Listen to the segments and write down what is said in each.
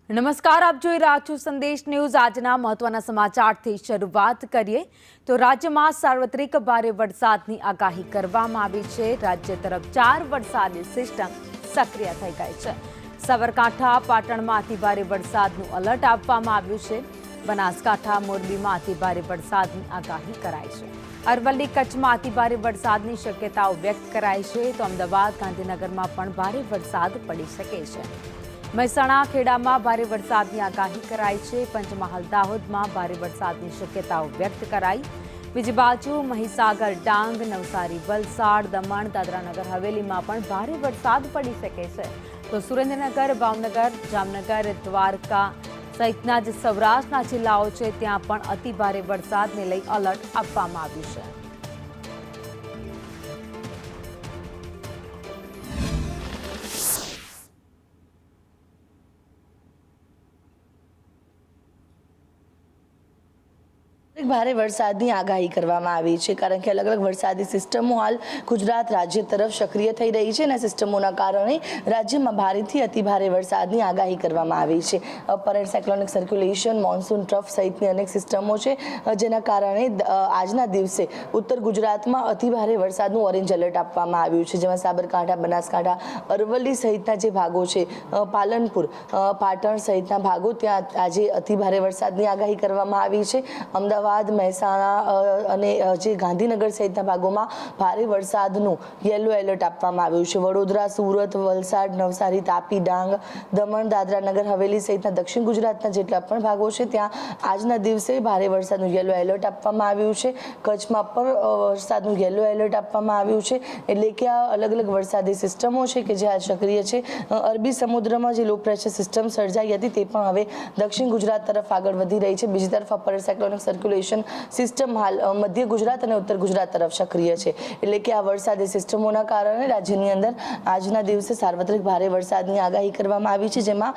નમસ્કાર, આપ જોઈ રહ્યા છો સંદેશ ન્યૂઝ। આજના મહત્વના સમાચારથી શરૂઆત કરીએ તો રાજ્યમાં સાર્વત્રિક ભારે વરસાદની આગાહી કરવામાં આવી છે। રાજ્ય તરફ 4 વરસાદી સિસ્ટમ સક્રિય થઈ ગઈ છે। સાબરકાંઠા, પાટણમાં અતિભારે વરસાદનું એલર્ટ આપવામાં આવ્યું છે। બનાસકાંઠા, મોરબીમાં અતિભારે વરસાદની આગાહી કરાઈ છે। અરવલ્લી, કચ્છમાં અતિભારે વરસાદની શક્યતાઓ વ્યક્ત કરાઈ છે તો અમદાવાદ, ગાંધીનગરમાં પણ ભારે વરસાદ પડી શકે છે। મહેસાણા, ખેડામાં ભારે વરસાદની આગાહી કરાઈ છે। પંચમહાલ, દાહોદમાં ભારે વરસાદની શક્યતાઓ વ્યક્ત કરાઈ। બીજી બાજુ મહીસાગર, ડાંગ, નવસારી, વલસાડ, દમણ, દાદરાનગર હવેલીમાં પણ ભારે વરસાદ પડી શકે છે તો સુરેન્દ્રનગર, ભાવનગર, જામનગર, દ્વારકા સહિતના જે સૌરાષ્ટ્રના જિલ્લાઓ છે ત્યાં પણ અતિભારે વરસાદને લઈ એલર્ટ આપવામાં આવ્યું છે। ભારે વરસાદની આગાહી કરવામાં આવી છે કારણ કે અલગ અલગ વરસાદી સિસ્ટમો હાલ ગુજરાત રાજ્ય તરફ સક્રિય થઈ રહી છે અને સિસ્ટમોના કારણે રાજ્યમાં ભારેથી અતિભારે વરસાદની આગાહી કરવામાં આવી છે। Upper air cyclonic circulation, monsoon trough સહિતની અનેક સિસ્ટમો છે જેના કારણે આજના દિવસે ઉત્તર ગુજરાતમાં અતિભારે વરસાદનું ઓરેન્જ એલર્ટ આપવામાં આવ્યું છે, જેમાં સાબરકાંઠા, બનાસકાંઠા, અરવલ્લી સહિતના જે ભાગો છે, પાલનપુર, પાટણ સહિતના ભાગો ત્યાં આજે અતિભારે વરસાદની આગાહી કરવામાં આવી છે। અમદાવાદ, મહેસાણા અને જે ગાંધીનગર સહિતના ભાગોમાં ભારે વરસાદનું યલો એલર્ટ આપવામાં આવ્યું છે। વડોદરા, સુરત, વલસાડ, નવસારી, તાપી, ડાંગ, દમણ, દાદરાનગર હવેલી સહિતના દક્ષિણ ગુજરાતના જેટલા પણ ભાગો છે ત્યાં આજના દિવસે ભારે વરસાદનું યલો એલર્ટ આપવામાં આવ્યું છે। કચ્છમાં પણ વરસાદનું યલો એલર્ટ આપવામાં આવ્યું છે, એટલે કે આ અલગ અલગ વરસાદી સિસ્ટમો છે કે જે સક્રિય છે। અરબી સમુદ્રમાં જે લો પ્રેશર સિસ્ટમ સર્જાઈ હતી તે પણ હવે દક્ષિણ ગુજરાત તરફ આગળ વધી રહી છે। બીજી તરફ અપર સાયક્લોનિક સર્ક્યુલેશન સિસ્ટમ હાલ મધ્ય ગુજરાત અને ઉત્તર ગુજરાત તરફ સક્રિય છે, એટલે કે આ વરસાદી સિસ્ટમોના કારણે રાજ્યની અંદર આજના દિવસે સાર્વત્રિક ભારે વરસાદની આગાહી કરવામાં આવી છે, જેમાં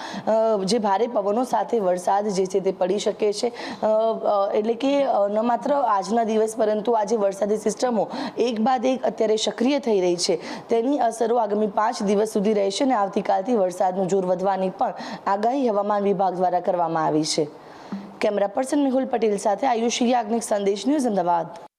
જે ભારે પવનો સાથે વરસાદ જે છે તે પડી શકે છે। એટલે કે ન માત્ર આજના દિવસ પરંતુ આજે વરસાદી સિસ્ટમો એક બાદ એક અત્યારે સક્રિય થઈ રહી છે તેની અસરો આગામી 5 દિવસ સુધી રહેશે અને આવતીકાલથી વરસાદનું જોર વધવાની પણ આગાહી હવામાન વિભાગ દ્વારા કરવામાં આવી છે। કેમેરા પર્સન મેહુલ પટેલ સાથે આયુષી યાજ્ઞિક, સંદેશ ન્યૂઝ, અમદાવાદ।